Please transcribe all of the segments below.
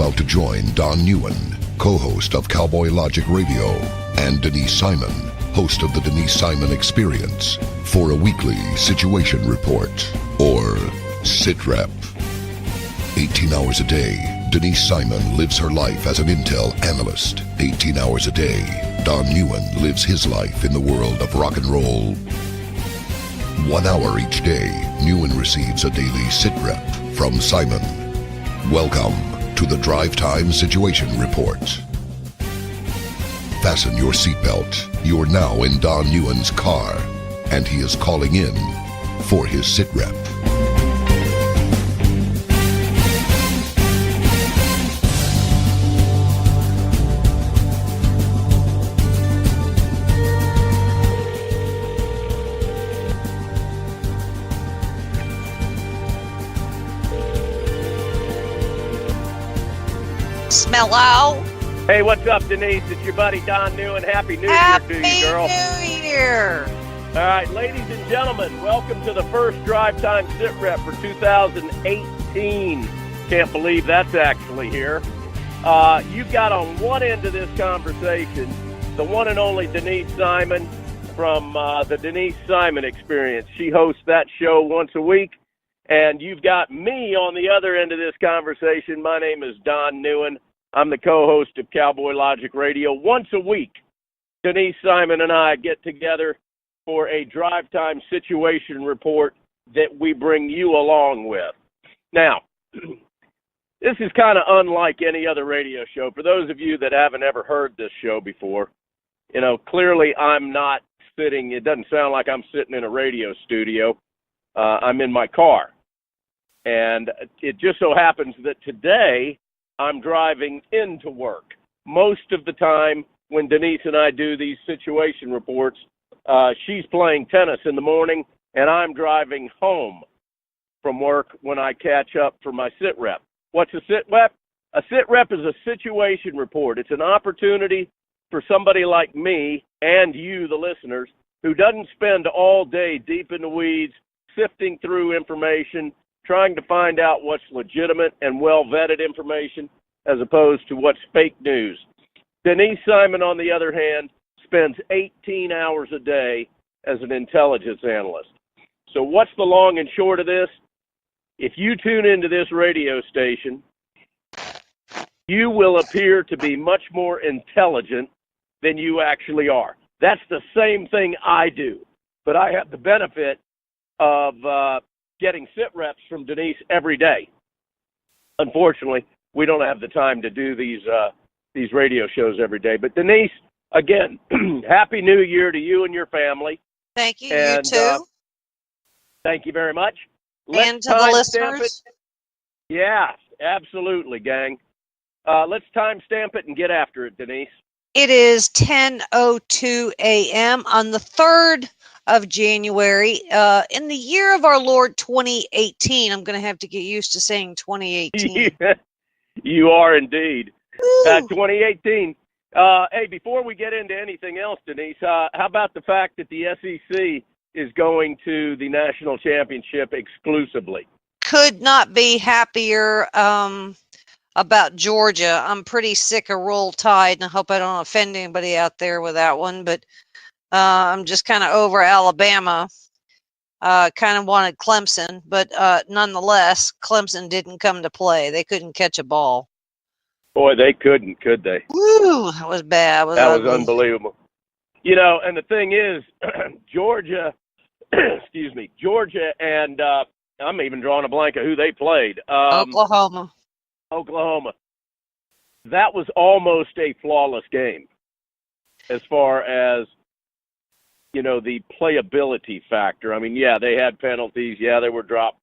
about to join Don Neuen, co-host of Cowboy Logic Radio, and Denise Simon, host of the Denise Simon Experience, for a weekly situation report, or SITREP. 18 hours a day, Denise Simon lives her life as an Intel Analyst. 18 hours a day, Don Neuen lives his life in the world of rock and roll. 1 hour each day, Neuen receives a daily SITREP from Simon. Welcome to the Drive Time Situation Report. Fasten your seatbelt. You're now in Don Neuen's car, and he is calling in for his SITREP. Mellow. Hey, what's up, Denise? It's your buddy Don Neuen. Happy New Year to you, girl. Happy New Year. All right, ladies and gentlemen, welcome to the first Drive Time SITREP for 2018. Can't believe that's actually here. You've got on one end of this conversation the one and only Denise Simon from the Denise Simon Experience. She hosts that show once a week. And you've got me on the other end of this conversation. My name is Don Neuen. I'm the co-host of Cowboy Logic Radio. Once a week, Denise Simon and I get together for a drive time situation report that we bring you along with. Now, this is kind of unlike any other radio show. For those of you that haven't ever heard this show before, you know, clearly I'm not sitting, it doesn't sound like I'm sitting in a radio studio. I'm in my car. And it just so happens that today I'm driving into work. Most of the time when Denise and I do these situation reports, she's playing tennis in the morning and I'm driving home from work when I catch up for my SITREP. What's a SITREP? A SITREP is a situation report. It's an opportunity for somebody like me and you, the listeners, who doesn't spend all day deep in the weeds sifting through information, trying to find out what's legitimate and well-vetted information as opposed to what's fake news. Denise Simon, on the other hand, spends 18 hours a day as an intelligence analyst. So what's the long and short of this? If you tune into this radio station, you will appear to be much more intelligent than you actually are. That's the same thing I do, but I have the benefit of getting SITREPs from Denise every day. Unfortunately, we don't have the time to do these radio shows every day. But Denise, again, Happy New Year to you and your family. Thank you. And, you too. Thank you very much. And to the listeners. Yeah, absolutely, gang. Let's timestamp it and get after it, Denise. It is 10:02 a.m. on the 3rd of January, in the year of our Lord 2018. I'm going to have to get used to saying 2018. You are indeed. 2018. Hey, before we get into anything else, Denise, how about the fact that the SEC is going to the national championship exclusively? Could not be happier about Georgia. I'm pretty sick of Roll Tide, and I hope I don't offend anybody out there with that one, but I'm just kind of over Alabama. Kind of wanted Clemson, but nonetheless, Clemson didn't come to play. They couldn't catch a ball. Boy, they couldn't, could they? Woo, that was bad. That was unbelievable. You know, and the thing is, Georgia, excuse me, Georgia and I'm even drawing a blank of who they played. Oklahoma. That was almost a flawless game as far as, you know, the playability factor. I mean, yeah, they had penalties. Yeah, there were drop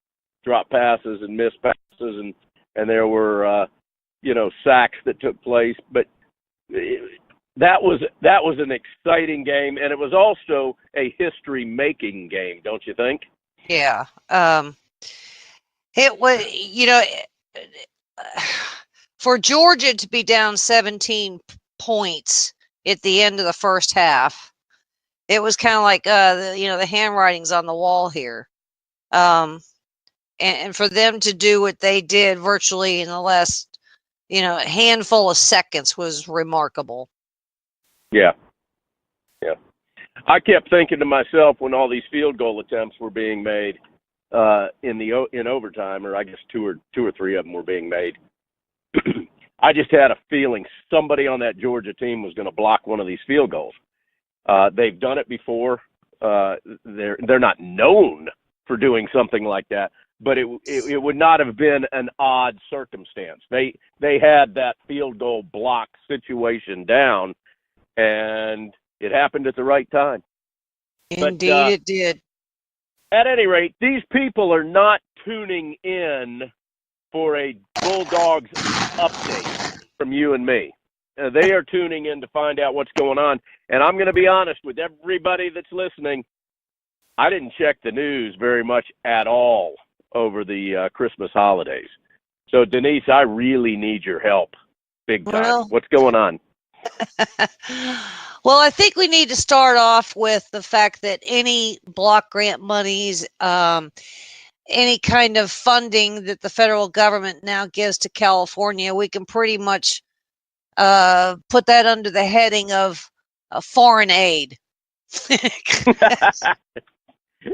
passes and missed passes, and there were, you know, sacks that took place. But that was an exciting game, and it was also a history-making game, don't you think? Yeah. It was, you know, for Georgia to be down 17 points at the end of the first half, it was kind of like, you know, the handwriting's on the wall here. And for them to do what they did virtually in the last a handful of seconds was remarkable. Yeah. Yeah. I kept thinking to myself when all these field goal attempts were being made in overtime, or I guess two or three of them were being made. I just had a feeling somebody on that Georgia team was going to block one of these field goals. They've done it before. They're not known for doing something like that, but it would not have been an odd circumstance. They had that field goal block situation down, and it happened at the right time. Indeed, it did. At any rate, these people are not tuning in for a Bulldogs update from you and me. They are tuning in to find out what's going on. And I'm going to be honest with everybody that's listening. I didn't check the news very much at all over the Christmas holidays. So, Denise, I really need your help big time. Well, what's going on? Well, I think we need to start off with the fact that any block grant monies, any kind of funding that the federal government now gives to California, we can pretty much put that under the heading of foreign aid.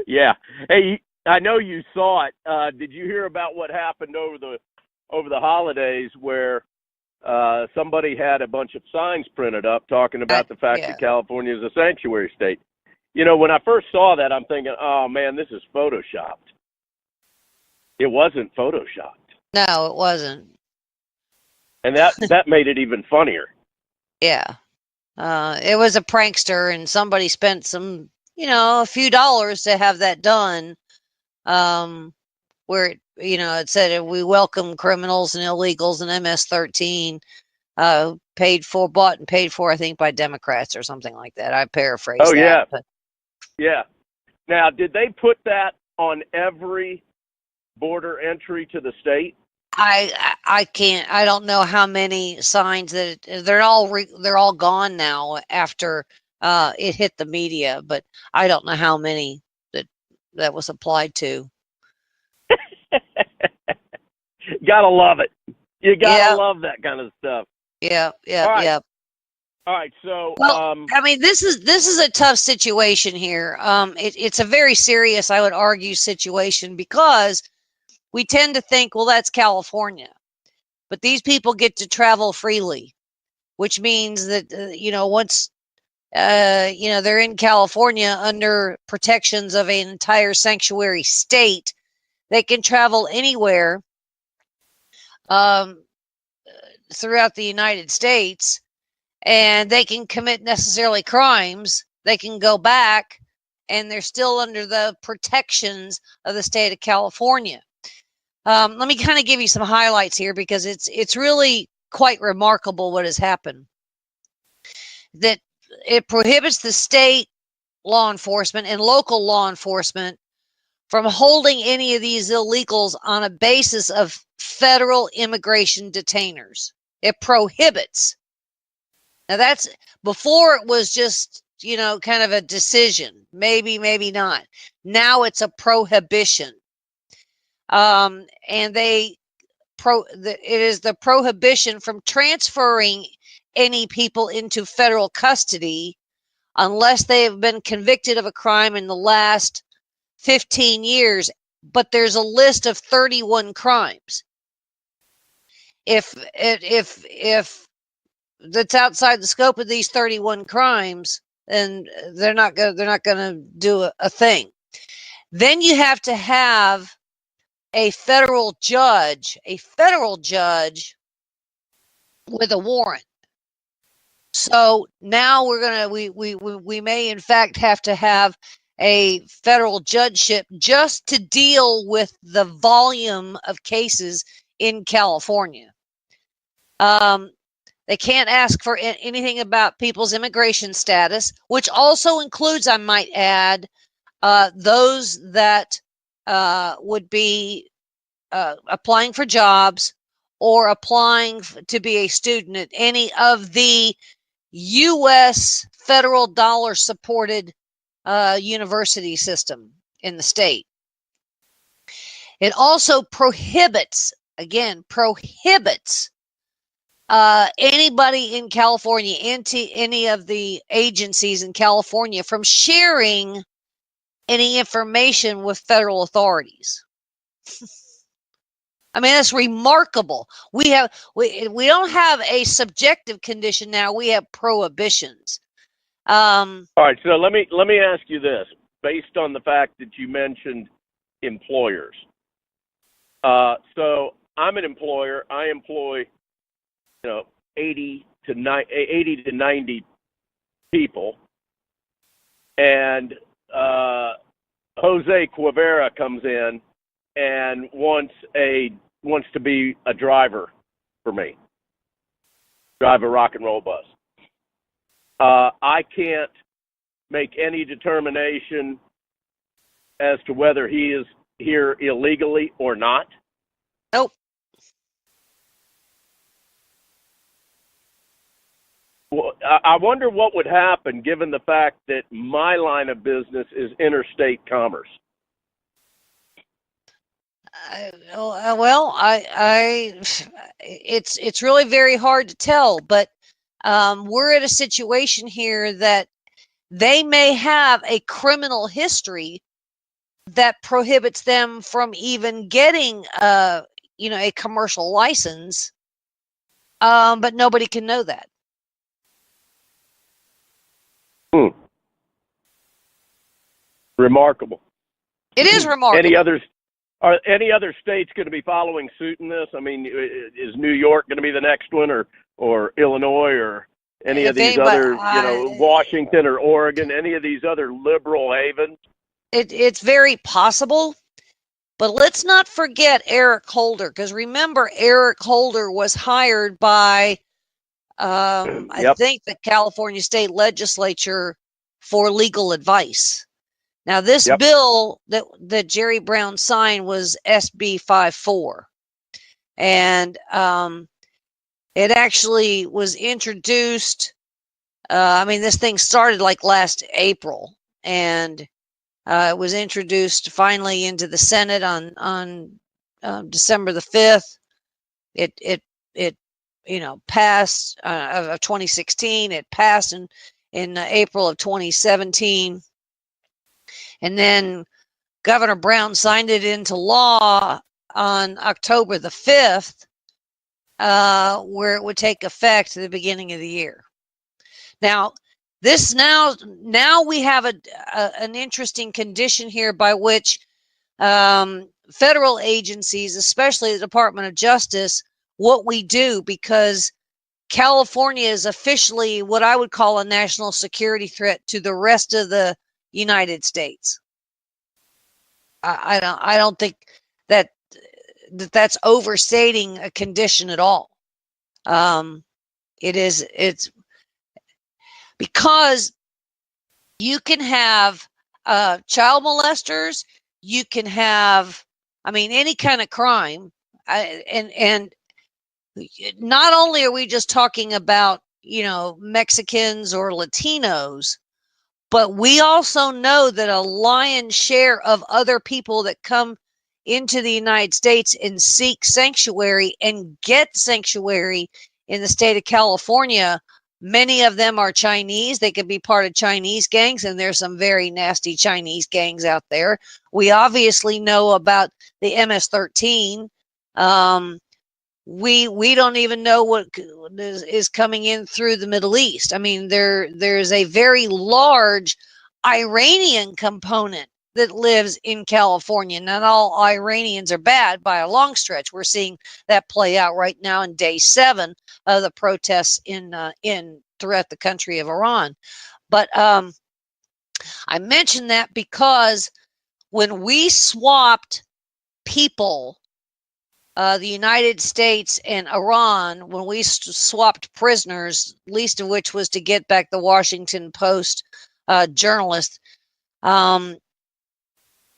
Yeah. Hey, I know you saw it. Did you hear about what happened over the holidays where somebody had a bunch of signs printed up talking about the fact that California is a sanctuary state? When I first saw that, I'm thinking, oh, man, this is Photoshopped. It wasn't Photoshopped. No, it wasn't. And that made it even funnier. Yeah. It was a prankster, and somebody spent some, a few dollars to have that done, where, it said we welcome criminals and illegals and MS-13, bought and paid for, I think, by Democrats or something like that. I paraphrased that. Yeah. But. Yeah. Now, did they put that on every border entry to the state? I can't. I don't know how many signs that they're all gone now after it hit the media, but I don't know how many that was applied to. Gotta love it. You gotta love that kind of stuff. Yeah. All right. So, I mean, this is a tough situation here. It's a very serious, I would argue, situation because we tend to think, well, that's California, but these people get to travel freely, which means that, once, they're in California under protections of an entire sanctuary state, they can travel anywhere throughout the United States, and they can commit necessarily crimes. They can go back, and they're still under the protections of the state of California. Let me kind of give you some highlights here because it's really quite remarkable what has happened. That it prohibits the state law enforcement and local law enforcement from holding any of these illegals on a basis of federal immigration detainers. It prohibits. Now that's before it was just, kind of a decision, maybe not. Now it's a prohibition. And it is the prohibition from transferring any people into federal custody unless they have been convicted of a crime in the last 15 years. But there's a list of 31 crimes. If that's outside the scope of these 31 crimes, then they're not going to do a thing. Then you have to have a federal judge with a warrant. So now we may in fact have to have a federal judgeship just to deal with the volume of cases in California. They can't ask for anything about people's immigration status, which also includes, I might add, those that would be applying for jobs or applying to be a student at any of the U.S. federal dollar supported university system in the state. It also prohibits anybody in California, any of the agencies in California from sharing any information with federal authorities. I mean, that's remarkable. We don't have a subjective condition now. We have prohibitions. All right, so let me ask you this, based on the fact that you mentioned employers. So I'm an employer. I employ, 80 to 90 people, and Jose Cuevera comes in and wants to be a driver for me, drive a rock and roll bus. I can't make any determination as to whether he is here illegally or not. Nope. Well, I wonder what would happen given the fact that my line of business is interstate commerce. It's really very hard to tell, but we're at a situation here that they may have a criminal history that prohibits them from even getting a commercial license, but nobody can know that. Remarkable. It is remarkable. Are any other states going to be following suit in this? I mean, is New York going to be the next one, or Illinois, or any of these other, Washington or Oregon, any of these other liberal havens? It's very possible, but let's not forget Eric Holder, because remember, Eric Holder was hired by, I think, the California State Legislature for legal advice. Now, this bill that Jerry Brown signed was SB 54, and it actually was introduced. This thing started like last April, and it was introduced finally into the Senate on December the 5th. It passed of 2016. It passed in April of 2017. And then Governor Brown signed it into law on October the 5th, where it would take effect at the beginning of the year. Now, now we have an interesting condition here by which federal agencies, especially the Department of Justice, what we do, because California is officially what I would call a national security threat to the rest of the United States. I don't think that's overstating a condition at all. It's because you can have child molesters, you can have, any kind of crime, and not only are we just talking about, Mexicans or Latinos, but we also know that a lion's share of other people that come into the United States and seek sanctuary and get sanctuary in the state of California, many of them are Chinese. They could be part of Chinese gangs, and there's some very nasty Chinese gangs out there. We obviously know about the MS-13. We don't even know what is coming in through the Middle East. There's a very large Iranian component that lives in California. Not all Iranians are bad by a long stretch. We're seeing that play out right now in day 7 of the protests in throughout the country of Iran. But I mention that because when we swapped people, the United States and Iran, when we swapped prisoners, least of which was to get back the Washington Post journalist,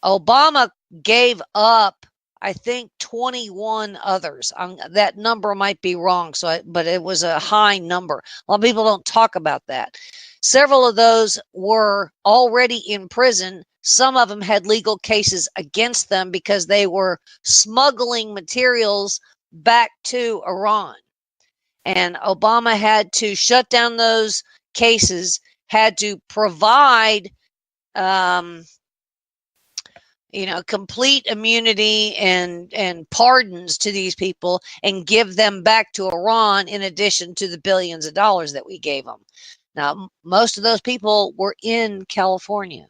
Obama gave up, I think, 21 others. That number might be wrong, but it was a high number. A lot of people don't talk about that. Several of those were already in prison. Some of them had legal cases against them because they were smuggling materials back to Iran. And Obama had to shut down those cases, had to provide, complete immunity and pardons to these people and give them back to Iran in addition to the billions of dollars that we gave them. Now, most of those people were in California.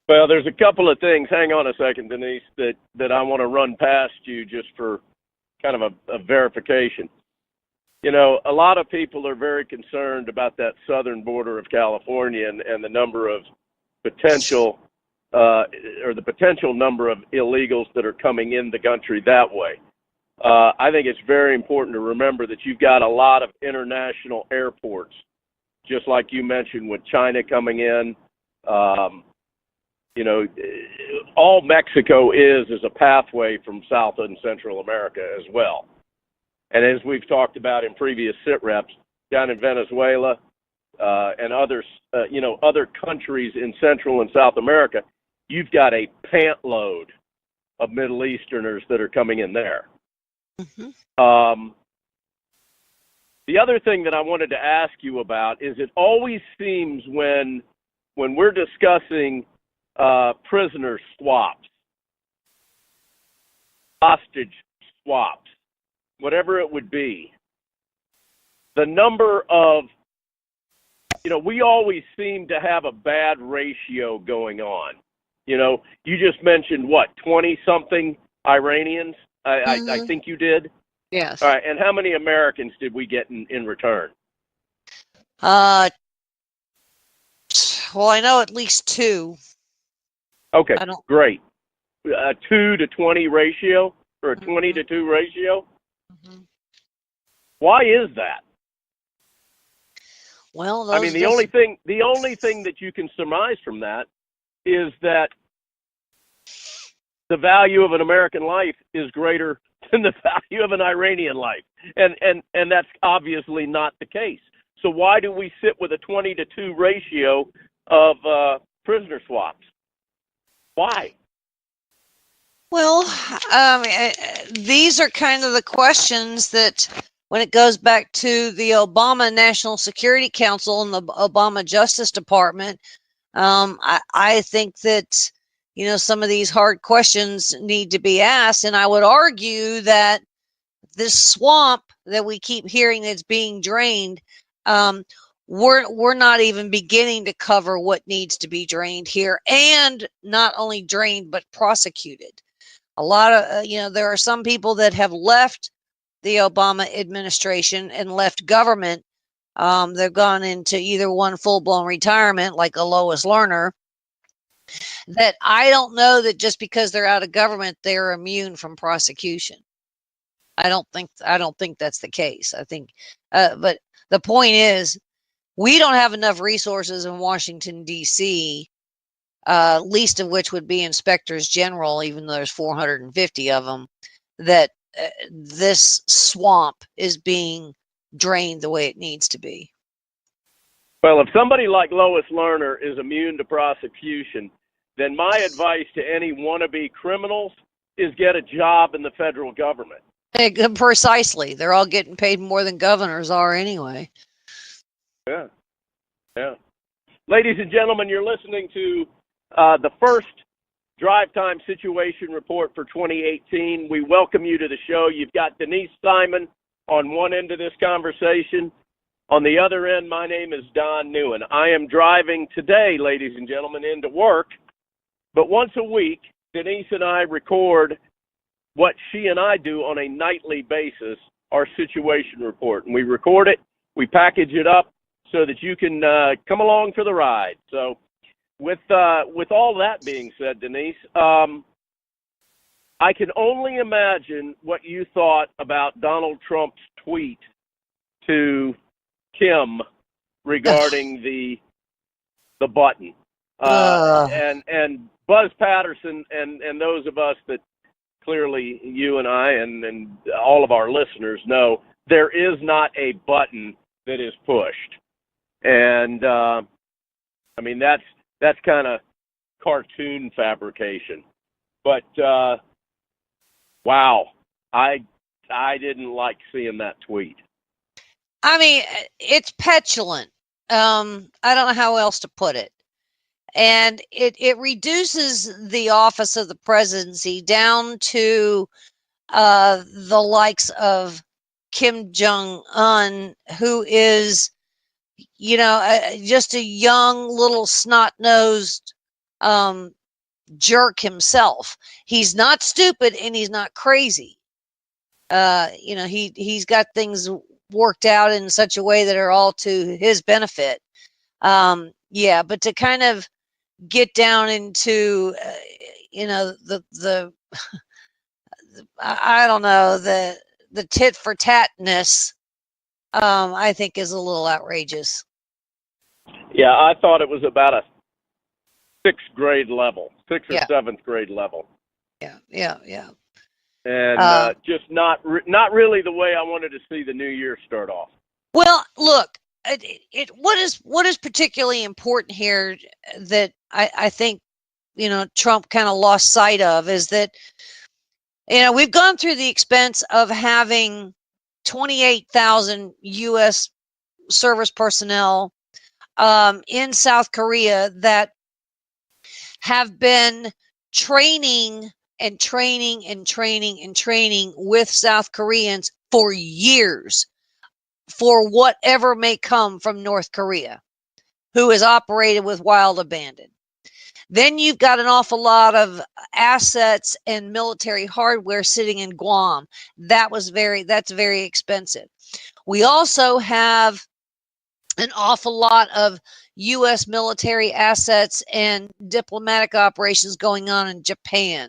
Well, there's a couple of things. Hang on a second, Denise, that I want to run past you just for kind of a verification. A lot of people are very concerned about that southern border of California and the number of potential or the potential number of illegals that are coming in the country that way. I think it's very important to remember that you've got a lot of international airports, just like you mentioned with China coming in. All Mexico is a pathway from South and Central America as well. And as we've talked about in previous SITREPs, down in Venezuela and others, other countries in Central and South America, you've got a pant load of Middle Easterners that are coming in there. Mm-hmm. The other thing that I wanted to ask you about is it always seems when we're discussing prisoner swaps, hostage swaps, whatever it would be, the number of, we always seem to have a bad ratio going on. You just mentioned, 20-something Iranians? I think you did? Yes. All right, and how many Americans did we get in return? Well, I know at least 2. Okay, great. A 2 to 20 ratio, or a 20 to 2 ratio? Mm-hmm. Why is that? Well, the only thing that you can surmise from that is that the value of an American life is greater than the value of an Iranian life, and that's obviously not the case. So why do we sit with a 20 to 2 ratio of prisoner swaps? Why? Well, these are kind of the questions that, when it goes back to the Obama National Security Council and the Obama Justice Department, I think that, some of these hard questions need to be asked. And I would argue that this swamp that we keep hearing that's being drained, we're not even beginning to cover what needs to be drained here, and not only drained, but prosecuted. A lot of, there are some people that have left the Obama administration and left government. They've gone into either one full-blown retirement, like a Lois Lerner, that I don't know that just because they're out of government, they're immune from prosecution. I don't think that's the case. I think, but the point is, we don't have enough resources in Washington, D.C., least of which would be inspectors general, even though there's 450 of them, that this swamp is being drained the way it needs to be. Well, if somebody like Lois Lerner is immune to prosecution, then my advice to any wannabe criminals is get a job in the federal government. Precisely. They're all getting paid more than governors are anyway. Yeah. Ladies and gentlemen, you're listening to the first Drive Time Situation Report for 2018. We welcome you to the show. You've got Denise Simon on one end of this conversation. On the other end, my name is Don Neuen. I am driving today, ladies and gentlemen, into work. But once a week, Denise and I record what she and I do on a nightly basis, our situation report. And we record it, we package it up so that you can come along for the ride. So with all that being said, Denise, I can only imagine what you thought about Donald Trump's tweet to Kim regarding the button. And Buzz Patterson and those of us that clearly you and I and all of our listeners know, there is not a button that is pushed. And that's kind of cartoon fabrication. But wow, I I didn't like seeing that tweet. I mean, it's petulant. I don't know how else to put it. And it reduces the office of the presidency down to the likes of Kim Jong-un, who is, just a young little snot-nosed jerk himself. He's not stupid and he's not crazy. He's got things worked out in such a way that are all to his benefit. But to kind of get down into, the I don't know, the tit for tatness, I think is a little outrageous. Yeah, I thought it was about a sixth or seventh grade level. Yeah. And just not really the way I wanted to see the new year start off. Well, look, what is particularly important here that I think, Trump kind of lost sight of is that, we've gone through the expense of having 28,000 U.S. service personnel in South Korea that have been training with South Koreans for years for whatever may come from North Korea, who is operated with wild abandon. Then you've got an awful lot of assets and military hardware sitting in Guam. That's very expensive. We also have an awful lot of U.S. military assets and diplomatic operations going on in Japan.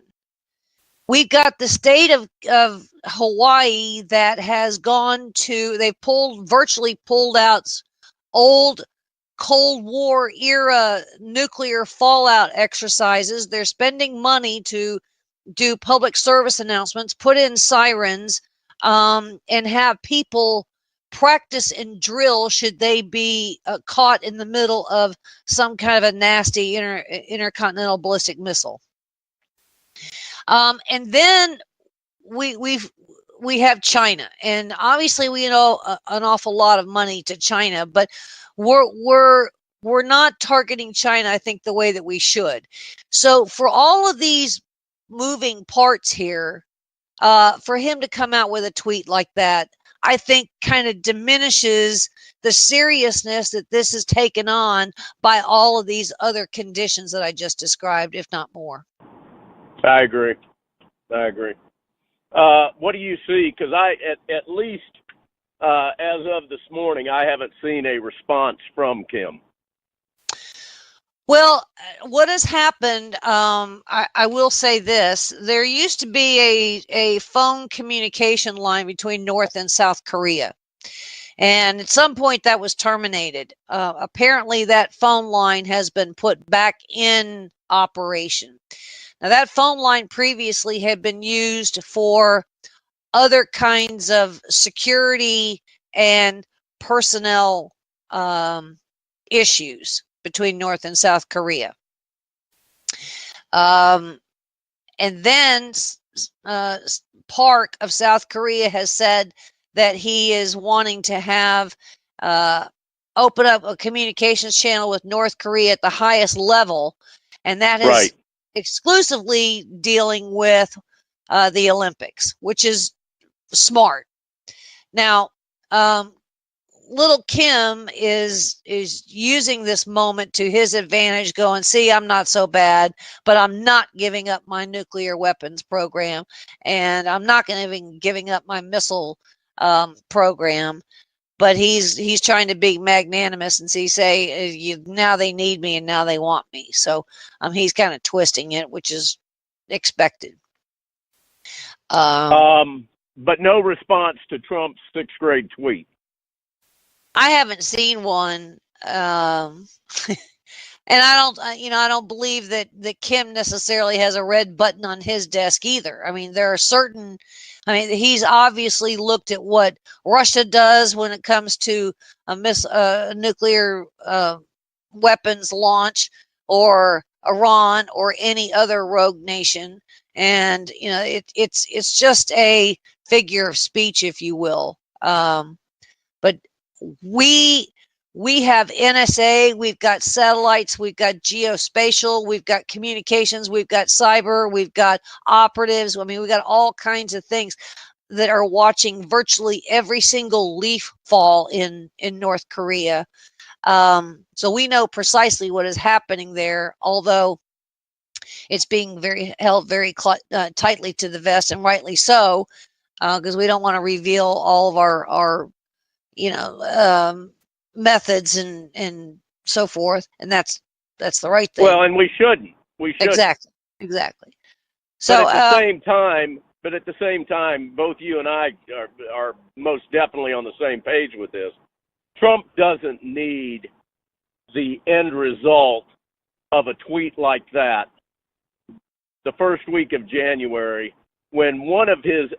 We've got the state of Hawaii that has virtually pulled out old Cold War era nuclear fallout exercises. They're spending money to do public service announcements, put in sirens, and have people practice and drill should they be caught in the middle of some kind of a nasty intercontinental ballistic missile. And then we have China, and obviously we owe an awful lot of money to China, but we're not targeting China, I think, the way that we should. So for all of these moving parts here, for him to come out with a tweet like that, I think kind of diminishes the seriousness that this is taken on by all of these other conditions that I just described, if not more. I agree. What do you see? Because at least as of this morning, I haven't seen a response from Kim. Well, what has happened, I will say this. There used to be a phone communication line between North and South Korea. And at some point that was terminated. Apparently that phone line has been put back in operation. Now, that phone line previously had been used for other kinds of security and personnel issues between North and South Korea. And then Park of South Korea has said that he is wanting to have open up a communications channel with North Korea at the highest level, and that is right. Exclusively dealing with the Olympics, which is smart. Now, little Kim is using this moment to his advantage, going, see, I'm not so bad, but I'm not giving up my nuclear weapons program, and I'm not going to be giving up my missile program. But he's trying to be magnanimous and say, now they need me and now they want me. So he's kind of twisting it, which is expected. But no response to Trump's sixth grade tweet. I haven't seen one, and I don't believe that Kim necessarily has a red button on his desk either. I mean, there are he's obviously looked at what Russia does when it comes to a nuclear weapons launch, or Iran, or any other rogue nation, and it's just a figure of speech, if you will. But we have NSA, we've got satellites, we've got geospatial, we've got communications, we've got cyber, we've got operatives. I mean, we've got all kinds of things that are watching virtually every single leaf fall in North Korea. So we know precisely what is happening there, although it's being held very tightly to the vest, and rightly so, because we don't want to reveal all of our methods and so forth, and that's the right thing. Well, and we shouldn't. Exactly. So but at the same time, both you and I are most definitely on the same page with this. Trump doesn't need the end result of a tweet like that the first week of January, when one of his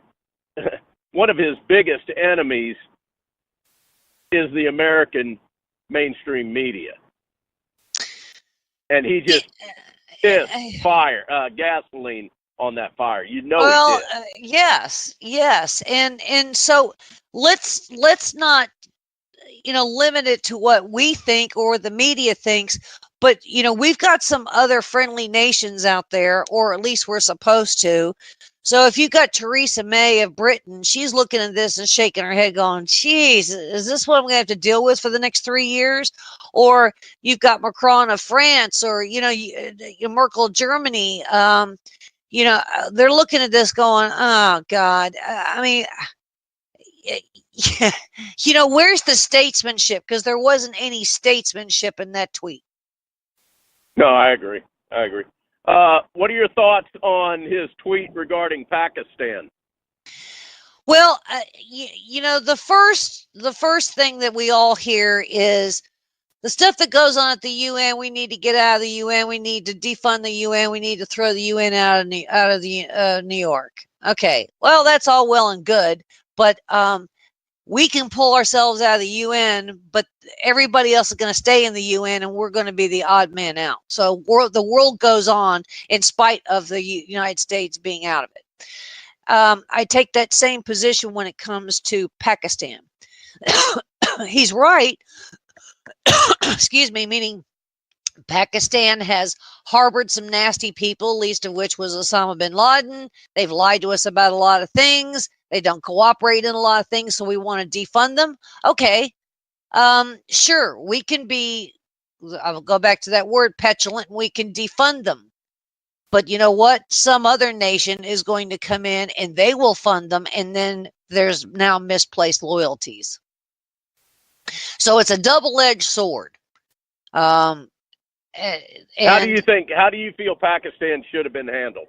biggest enemies is the American mainstream media, and he just pissed gasoline on that fire. You know, well, he did. yes, and so let's not limit it to what we think or the media thinks. But, we've got some other friendly nations out there, or at least we're supposed to. So if you've got Theresa May of Britain, she's looking at this and shaking her head going, geez, is this what I'm going to have to deal with for the next 3 years? Or you've got Macron of France, or, Merkel of Germany. They're looking at this going, oh, God. I mean, where's the statesmanship? Because there wasn't any statesmanship in that tweet. No, I agree. What are your thoughts on his tweet regarding Pakistan? Well, the first thing that we all hear is the stuff that goes on at the UN. We need to get out of the UN. We need to defund the UN. We need to throw the UN out of New York. Okay, well, that's all well and good, but we can pull ourselves out of the UN, but everybody else is going to stay in the UN, and we're going to be the odd man out. So the world goes on in spite of the United States being out of it. I take that same position when it comes to Pakistan. He's right. Excuse me, meaning Pakistan has harbored some nasty people, least of which was Osama bin Laden. They've lied to us about a lot of things. They don't cooperate in a lot of things, so we want to defund them. Okay, sure, we can be, I'll go back to that word, petulant, and we can defund them. But you know what? Some other nation is going to come in and they will fund them, and then there's now misplaced loyalties. So it's a double-edged sword. How do you feel Pakistan should have been handled?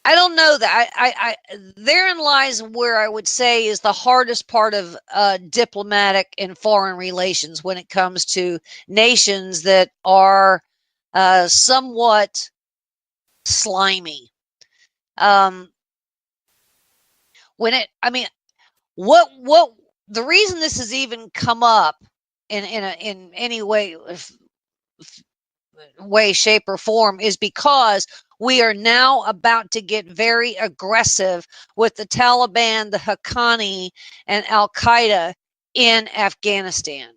I don't know that. Therein lies where I would say is the hardest part of diplomatic and foreign relations when it comes to nations that are somewhat slimy. What the reason this has even come up in any way, shape, or form is because we are now about to get very aggressive with the Taliban, the Haqqani, and Al-Qaeda in Afghanistan.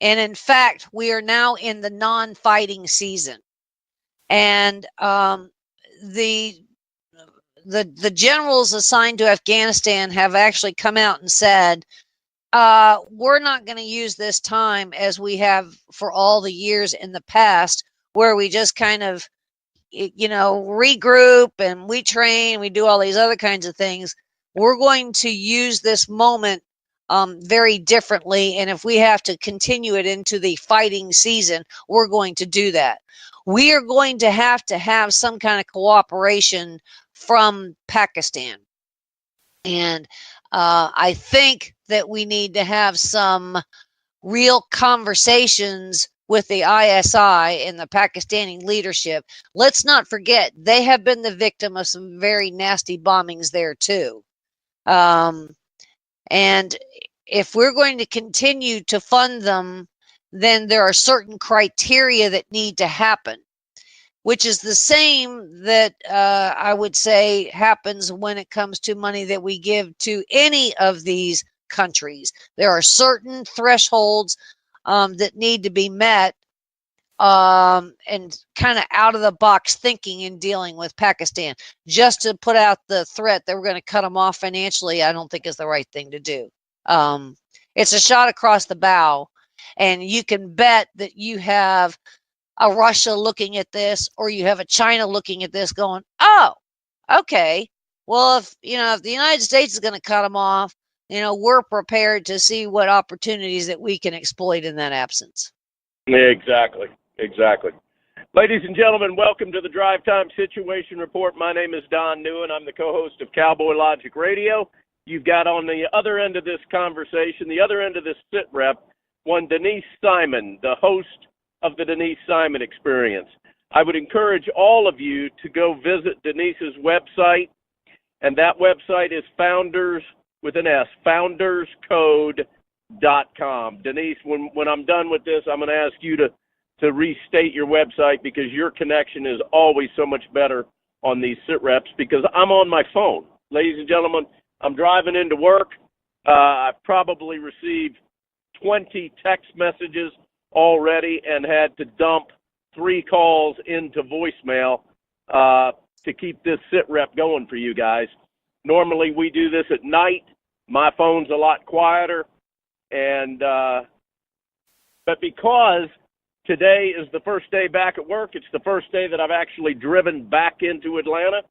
And in fact, we are now in the non-fighting season. And the generals assigned to Afghanistan have actually come out and said, we're not going to use this time as we have for all the years in the past, where we just kind of regroup and we train, we do all these other kinds of things. We're going to use this moment very differently, and if we have to continue it into the fighting season, we're going to do that. We are going to have some kind of cooperation from Pakistan, and I think that we need to have some real conversations with the ISI and the Pakistani leadership. Let's not forget, they have been the victim of some very nasty bombings there too. And if we're going to continue to fund them, then there are certain criteria that need to happen. which is the same that I would say happens when it comes to money that we give to any of these countries. There are certain thresholds that need to be met, and kind of out of the box thinking in dealing with Pakistan. Just to put out the threat that we're going to cut them off financially, I don't think is the right thing to do. It's a shot across the bow, and you can bet that you have a Russia looking at this, or you have a China looking at this going, oh, okay, well, if the United States is going to cut them off, we're prepared to see what opportunities that we can exploit in that absence. Exactly. Ladies and gentlemen, welcome to the Drive Time Situation Report. My name is Don Neuen. I'm the co-host of Cowboy Logic Radio. You've got on the other end of this conversation, the other end of this SITREP, one Denise Simon, the host of the Denise Simon Experience. I would encourage all of you to go visit Denise's website, and that website is founderscode.com. Denise, when I'm done with this, I'm going to ask you to restate your website, because your connection is always so much better on these SITREPs, because I'm on my phone. Ladies and gentlemen, I'm driving into work. I've probably received 20 text messages already and had to dump 3 calls into voicemail to keep this SITREP going for you guys. Normally we do this at night. My phone's a lot quieter, and but because today is the first day back at work, it's the first day that I've actually driven back into Atlanta,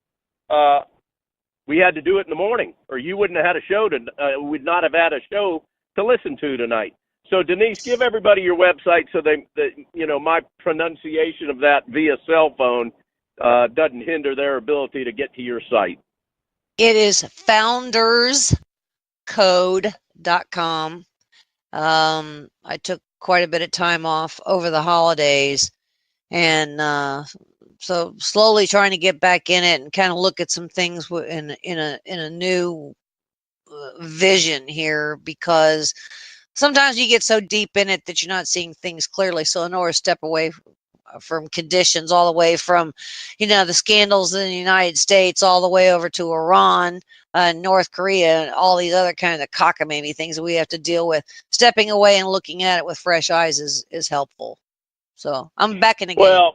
we had to do it in the morning, or you wouldn't have had a show we'd not have had a show to listen to tonight. So Denise, give everybody your website so that my pronunciation of that via cell phone doesn't hinder their ability to get to your site. It is founderscode.com. I took quite a bit of time off over the holidays, and so slowly trying to get back in it and kind of look at some things in a new vision here, because sometimes you get so deep in it that you're not seeing things clearly. So in order to step away from conditions, all the way from the scandals in the United States all the way over to Iran, North Korea, and all these other kind of cockamamie things that we have to deal with, stepping away and looking at it with fresh eyes is helpful. So I'm back in the game.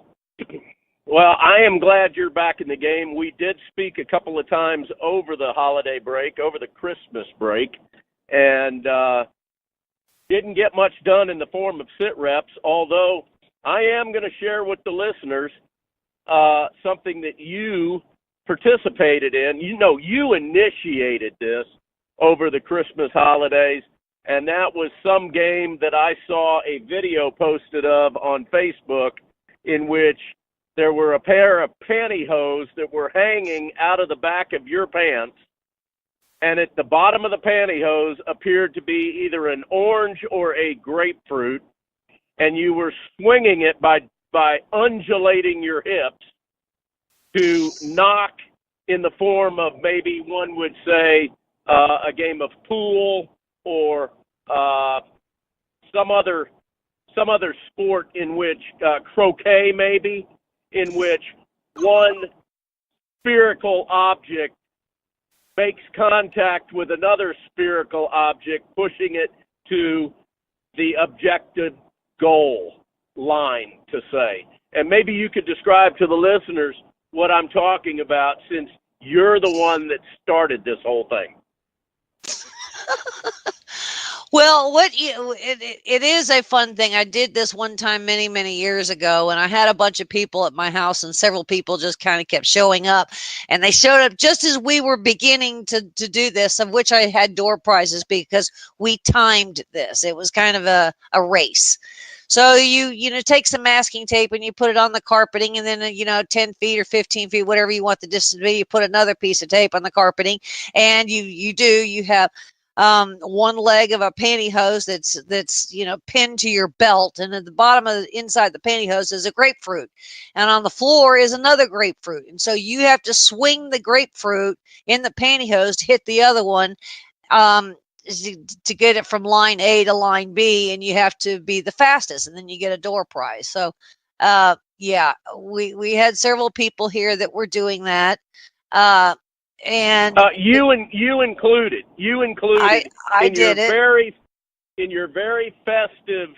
Well, I am glad you're back in the game. We did speak a couple of times over the holiday break, over the Christmas break, and didn't get much done in the form of SITREPs, although I am going to share with the listeners something that you participated in. You initiated this over the Christmas holidays, and that was some game that I saw a video posted of on Facebook, in which there were a pair of pantyhose that were hanging out of the back of your pants, and at the bottom of the pantyhose appeared to be either an orange or a grapefruit, and you were swinging it by undulating your hips to knock, in the form of, maybe one would say, a game of pool, or some other sport in which, croquet maybe, in which one spherical object makes contact with another spherical object, pushing it to the objective goal line, to say. And maybe you could describe to the listeners what I'm talking about, since you're the one that started this whole thing. Well, it is a fun thing. I did this one time many, many years ago, and I had a bunch of people at my house, and several people just kind of kept showing up, and they showed up just as we were beginning to do this, of which I had door prizes because we timed this. It was kind of a race. So you take some masking tape and you put it on the carpeting, and then 10 feet or 15 feet, whatever you want the distance to be, you put another piece of tape on the carpeting, and you have one leg of a pantyhose that's pinned to your belt, and at the bottom of inside the pantyhose is a grapefruit, and on the floor is another grapefruit, and so you have to swing the grapefruit in the pantyhose to hit the other one, to get it from line A to line B, and you have to be the fastest, and then you get a door prize. So yeah, we had several people here that were doing that. And you included. You included I in did it. In your very festive.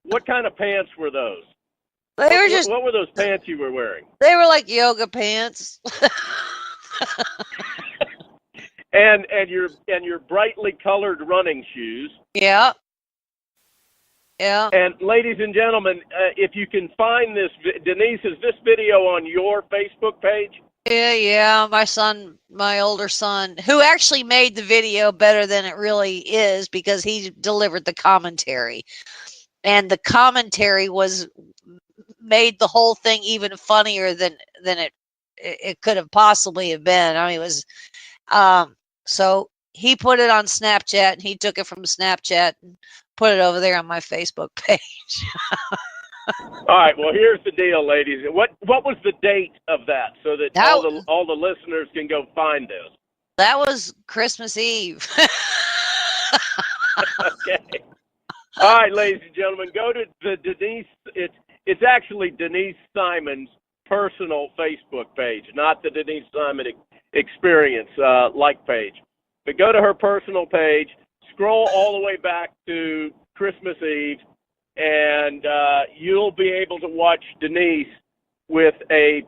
What kind of pants were those? What were those pants you were wearing? They were like yoga pants. and your brightly colored running shoes. Yeah. Yeah. And ladies and gentlemen, if you can find this, Denise, is this video on your Facebook page? Yeah, my older son, who actually made the video better than it really is because he delivered the commentary. And the commentary made the whole thing even funnier than it could have possibly have been. I mean, it was, so he put it on Snapchat, and he took it from Snapchat and put it over there on my Facebook page. All right. Well, here's the deal, ladies. What was the date of that, so that all the listeners can go find this? That was Christmas Eve. Okay. All right, ladies and gentlemen, go to the Denise. It's actually Denise Simon's personal Facebook page, not the Denise Simon Experience like page. But go to her personal page, scroll all the way back to Christmas Eve, and you'll be able to watch Denise with a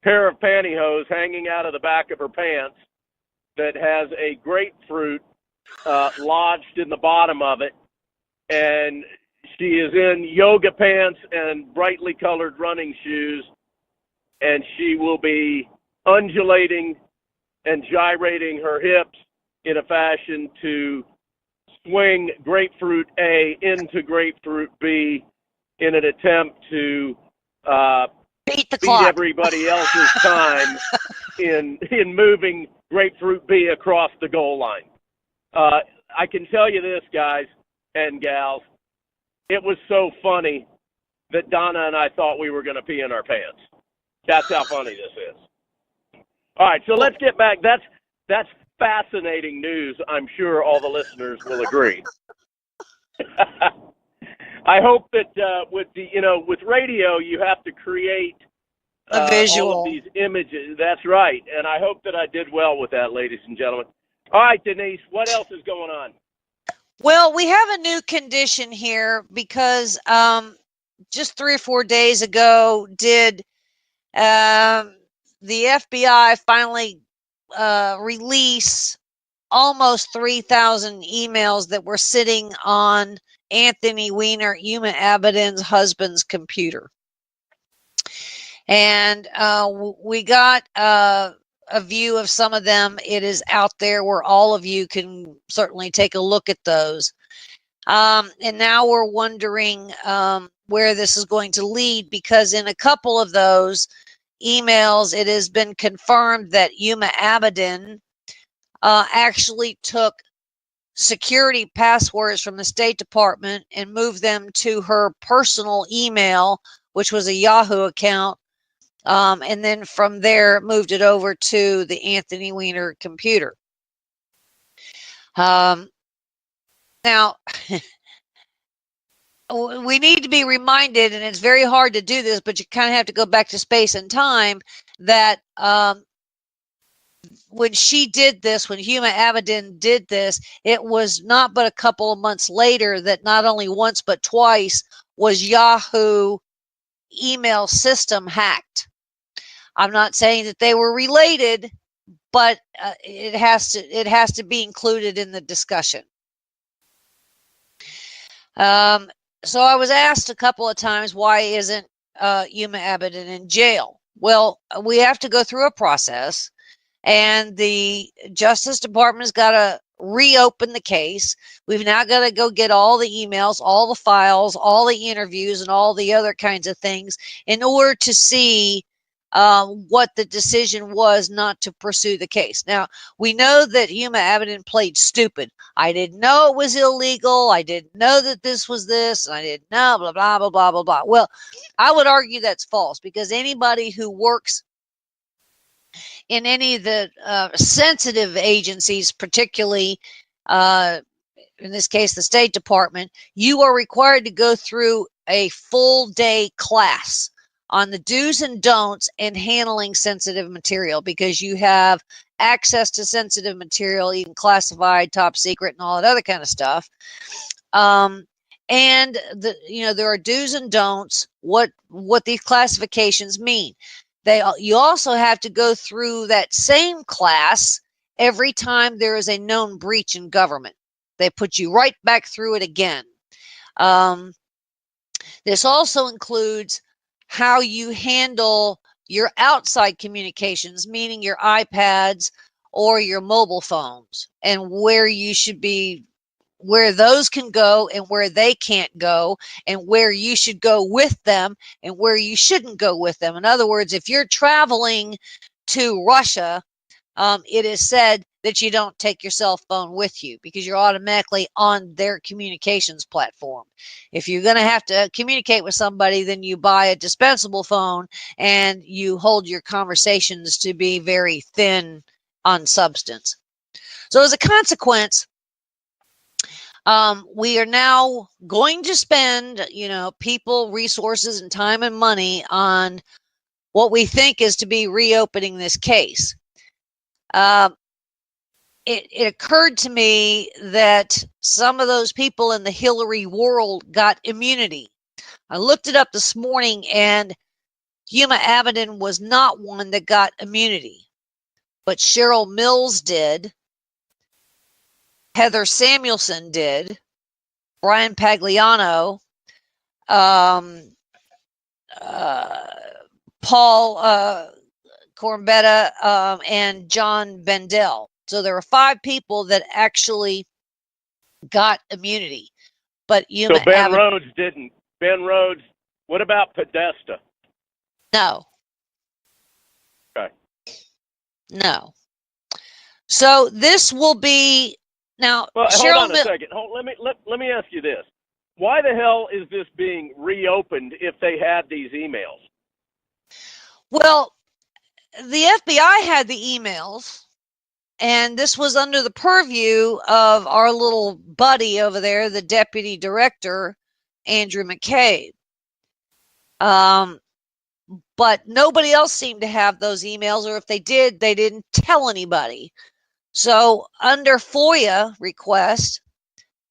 pair of pantyhose hanging out of the back of her pants that has a grapefruit lodged in the bottom of it, and she is in yoga pants and brightly colored running shoes, and she will be undulating and gyrating her hips in a fashion to swing grapefruit A into grapefruit B in an attempt to beat everybody else's time in moving grapefruit B across the goal line. I can tell you this, guys and gals, it was so funny that Donna and I thought we were going to pee in our pants. That's how funny this is. All right, so let's get back. That's fascinating news. I'm sure all the listeners will agree. I hope that with radio you have to create a visual. All of these images. That's right, and I hope that I did well with that, ladies and gentlemen. All right, Denise, what else is going on? Well, we have a new condition here because just 3 or 4 days ago did the FBI finally release almost 3,000 emails that were sitting on Anthony Weiner, Huma Abedin's husband's computer. And we got a view of some of them. It is out there where all of you can certainly take a look at those. And now we're wondering where this is going to lead, because in a couple of those emails, it has been confirmed that Huma Abedin actually took security passwords from the State Department and moved them to her personal email, which was a Yahoo account. And then from there, moved it over to the Anthony Weiner computer. Now, we need to be reminded, and it's very hard to do this, but you kind of have to go back to space and time, that when she did this, when Huma Abedin did this, it was not but a couple of months later that not only once but twice was Yahoo email system hacked. I'm not saying that they were related, but it has to be included in the discussion. So I was asked a couple of times, why isn't Huma Abedin in jail? Well, we have to go through a process, and the Justice Department has got to reopen the case. We've now got to go get all the emails, all the files, all the interviews, and all the other kinds of things in order to see what the decision was not to pursue the case. Now, we know that Huma Abedin played stupid. I didn't know it was illegal. I didn't know that this was this. And I didn't know, blah, blah, blah, blah, blah, blah. Well, I would argue that's false, because anybody who works in any of the sensitive agencies, particularly in this case, the State Department, you are required to go through a full day class on the do's and don'ts in handling sensitive material, because you have access to sensitive material, even classified, top secret, and all that other kind of stuff. And there are do's and don'ts, what these classifications mean. You also have to go through that same class every time there is a known breach in government. They put you right back through it again. This also includes how you handle your outside communications, meaning your iPads or your mobile phones, and where you should be, where those can go and where they can't go, and where you should go with them and where you shouldn't go with them. In other words, if you're traveling to Russia, it is said that you don't take your cell phone with you, because you're automatically on their communications platform. If you're going to have to communicate with somebody, then you buy a dispensable phone and you hold your conversations to be very thin on substance. So as a consequence, we are now going to spend, people, resources, and time and money on what we think is to be reopening this case. It occurred to me that some of those people in the Hillary world got immunity. I looked it up this morning, and Huma Abedin was not one that got immunity, but Cheryl Mills did, Heather Samuelson did, Brian Pagliano, Paul Corbetta, and John Bendel. So there were 5 people that actually got immunity. But so Ben Rhodes didn't. Ben Rhodes, what about Podesta? No. Okay. No. So this will be now. Well, hold on a second. Let me ask you this: why the hell is this being reopened if they had these emails? Well, the FBI had the emails, and this was under the purview of our little buddy over there, the deputy director, Andrew McCabe. But nobody else seemed to have those emails, or if they did, they didn't tell anybody. So under FOIA request,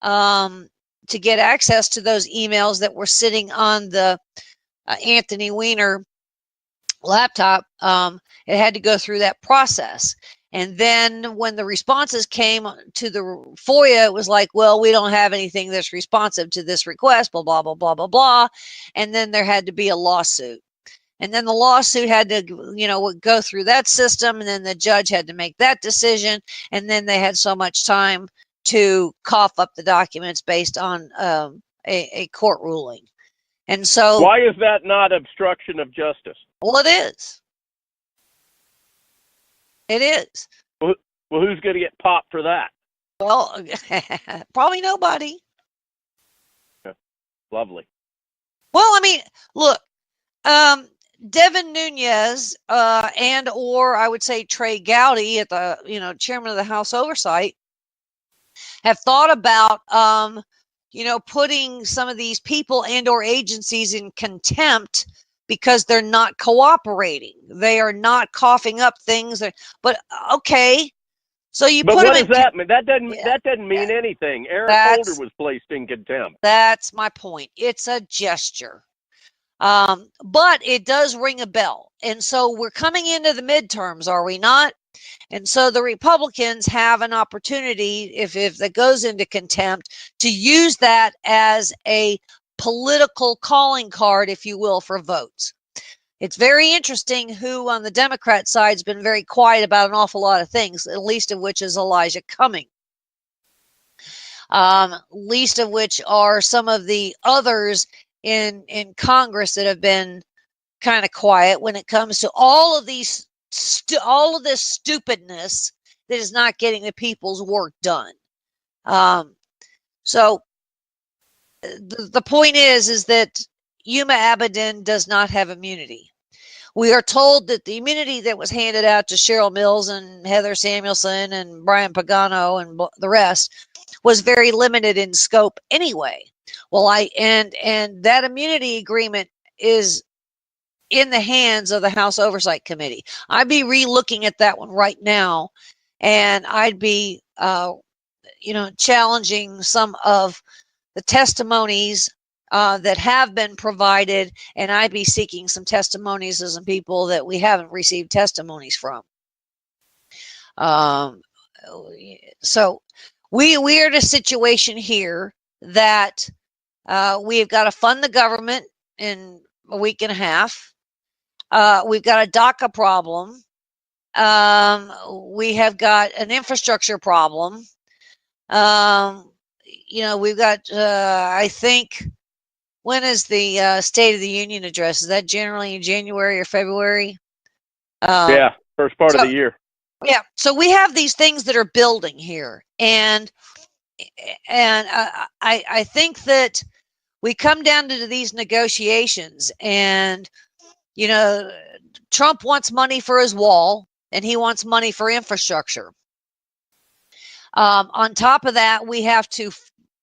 to get access to those emails that were sitting on the Anthony Weiner laptop, it had to go through that process. And then when the responses came to the FOIA, it was like, well, we don't have anything that's responsive to this request, blah, blah, blah, blah, blah, blah. And then there had to be a lawsuit. And then the lawsuit had to, go through that system. And then the judge had to make that decision. And then they had so much time to cough up the documents based on a court ruling. And so, why is that not obstruction of justice? Well, it is. It is. Well, who's going to get popped for that? Well, probably nobody. Yeah. Lovely. Well, I mean, look, Devin Nunes and or I would say Trey Gowdy at the chairman of the House Oversight have thought about putting some of these people and or agencies in contempt because they're not cooperating. They are not coughing up things. But okay, so you but put what them does that mean? That doesn't mean anything. Eric Holder was placed in contempt. That's my point. It's a gesture. But it does ring a bell. And so we're coming into the midterms, are we not? And so the Republicans have an opportunity, if that goes into contempt, to use that as a political calling card, if you will, for votes. It's very interesting who on the Democrat side has been very quiet about an awful lot of things, the least of which is Elijah Cumming. Least of which are some of the others in Congress that have been kind of quiet when it comes to all of these all of this stupidness that is not getting the people's work done. So the point is that Huma Abedin does not have immunity. We are told that the immunity that was handed out to Cheryl Mills and Heather Samuelson and Brian Pagano and the rest was very limited in scope anyway. Well, and that immunity agreement is in the hands of the House Oversight Committee. I'd be re-looking at that one right now, and I'd be, challenging some of the testimonies that have been provided, and I'd be seeking some testimonies of some people that we haven't received testimonies from. So we are in a situation here that we've got to fund the government in a week and a half. We've got a DACA problem. We have got an infrastructure problem. We've got, I think, when is the State of the Union address? Is that generally in January or February? Yeah, first part of the year. Yeah, so we have these things that are building here, and I think that we come down to these negotiations, and Trump wants money for his wall, and he wants money for infrastructure. On top of that, we have to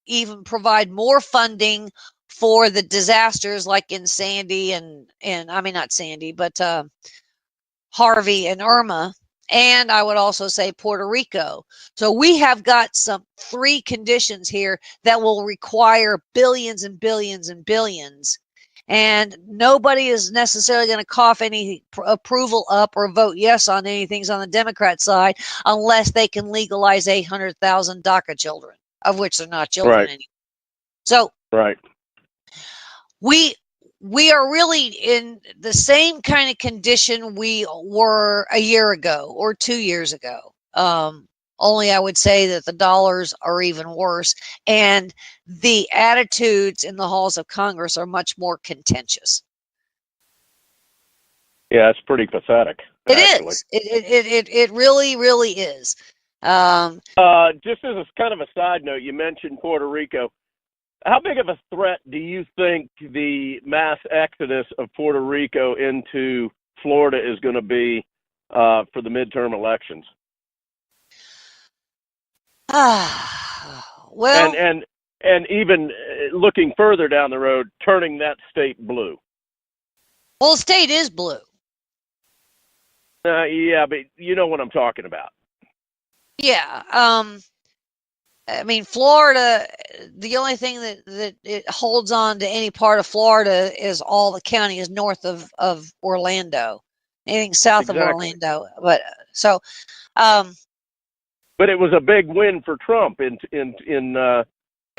even provide more funding for the disasters like in Sandy and I mean not Sandy, but Harvey and Irma. And I would also say Puerto Rico. So we have got three conditions here that will require billions and billions and billions. And nobody is necessarily going to cough any approval up or vote yes on anything on the Democrat side unless they can legalize 800,000 DACA children, of which they're not children anymore. So we are really in the same kind of condition we were a year ago or 2 years ago. Only I would say that the dollars are even worse, and the attitudes in the halls of Congress are much more contentious. Yeah, it's pretty pathetic. It is. It really, really is. Just as a kind of a side note, you mentioned Puerto Rico. How big of a threat do you think the mass exodus of Puerto Rico into Florida is going to be for the midterm elections? Well, and even looking further down the road, turning that state blue. Well, the state is blue. Yeah, but you know what I'm talking about. Yeah. I mean, Florida, the only thing that it holds on to any part of Florida is all the counties north of Orlando. Anything south of Orlando. But so but it was a big win for Trump in it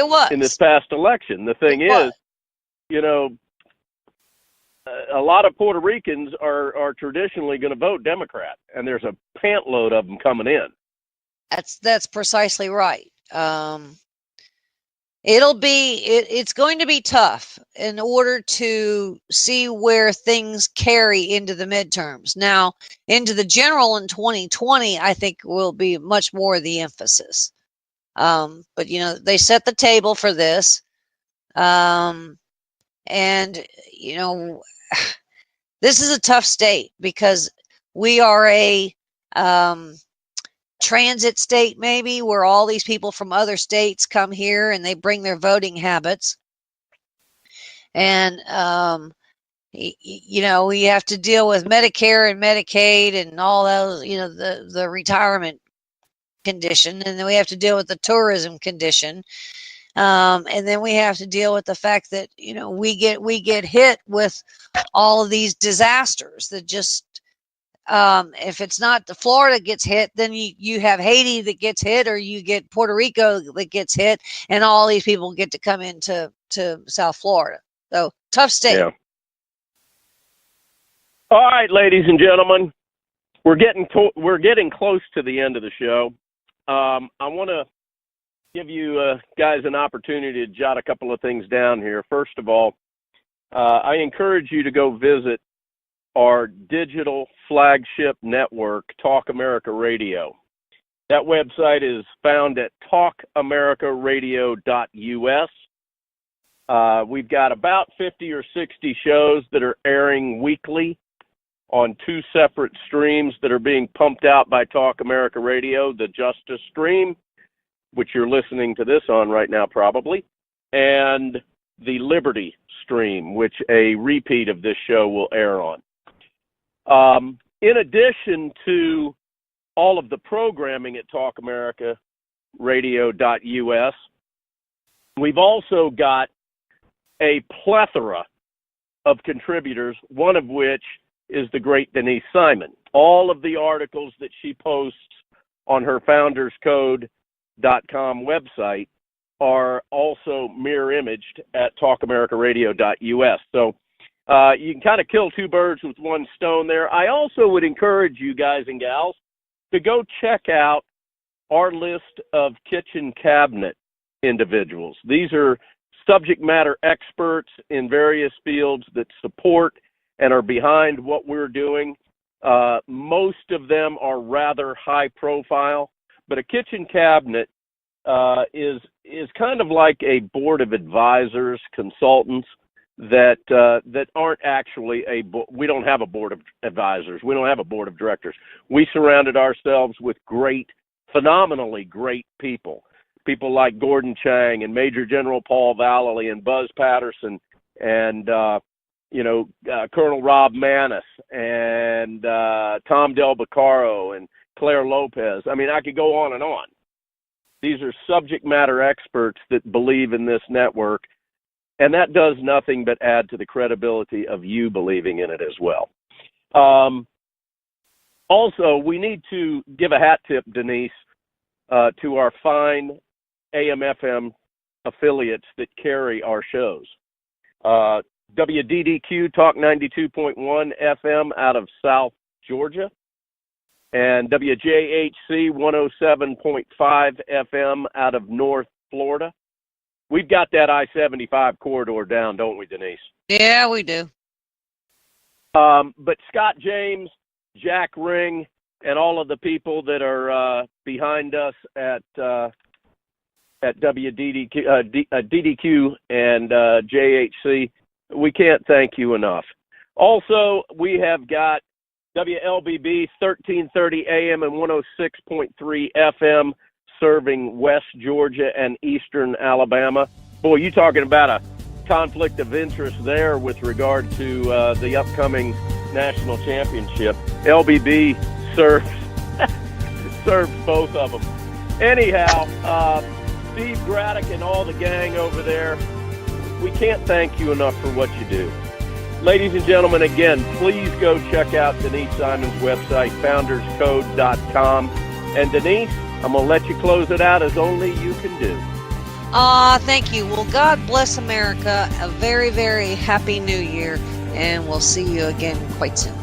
was in this past election. The thing is, a lot of Puerto Ricans are traditionally going to vote Democrat, and there's a pantload of them coming in. That's precisely right. It's going to be tough in order to see where things carry into the midterms. Now, into the general in 2020, I think will be much more the emphasis. But they set the table for this. And this is a tough state because we are a transit state, maybe, where all these people from other states come here and they bring their voting habits. And, we have to deal with Medicare and Medicaid and all those, the retirement condition. And then we have to deal with the tourism condition. And then we have to deal with the fact that, we get hit with all of these disasters that just, if it's not the Florida gets hit, then you have Haiti that gets hit, or you get Puerto Rico that gets hit, and all these people get to come into South Florida. So tough state. Yeah. All right, ladies and gentlemen, we're getting close to the end of the show. I want to give you guys an opportunity to jot a couple of things down here. First of all, I encourage you to go visit our digital flagship network, Talk America Radio. That website is found at talkamericaradio.us. We've got about 50 or 60 shows that are airing weekly on two separate streams that are being pumped out by Talk America Radio, the Justice Stream, which you're listening to this on right now probably, and the Liberty stream, which a repeat of this show will air on. In addition to all of the programming at talkamericaradio.us, we've also got a plethora of contributors, one of which is the great Denise Simon. All of the articles that she posts on her founderscode.com website are also mirror imaged at talkamericaradio.us. So you can kind of kill two birds with one stone there. I also would encourage you guys and gals to go check out our list of kitchen cabinet individuals. These are subject matter experts in various fields that support and are behind what we're doing. Most of them are rather high profile, but a kitchen cabinet is kind of like a board of advisors, consultants that aren't actually we don't have a board of advisors. We don't have a board of directors. We surrounded ourselves with phenomenally great people like Gordon Chang and Major General Paul Vallely and Buzz Patterson and Colonel Rob Manis and Tom Del Beccaro and Claire Lopez. I mean, I could go on and on. These are subject matter experts that believe in this network, and that does nothing but add to the credibility of you believing in it as well. Also, we need to give a hat tip, Denise, to our fine AM/FM affiliates that carry our shows. WDDQ Talk 92.1 FM out of South Georgia, and WJHC 107.5 FM out of North Florida. We've got that I-75 corridor down, don't we, Denise? Yeah, we do. But Scott James, Jack Ring, and all of the people that are behind us at DDQ and JHC, we can't thank you enough. Also, we have got WLBB 1330 AM and 106.3 FM serving West Georgia and Eastern Alabama. Boy, you talking about a conflict of interest there with regard to the upcoming national championship. LBB serves both of them. Anyhow, Steve Braddock and all the gang over there, we can't thank you enough for what you do. Ladies and gentlemen, again, please go check out Denise Simon's website, founderscode.com. And Denise, I'm going to let you close it out as only you can do. Thank you. Well, God bless America. A very, very happy new year. And we'll see you again quite soon.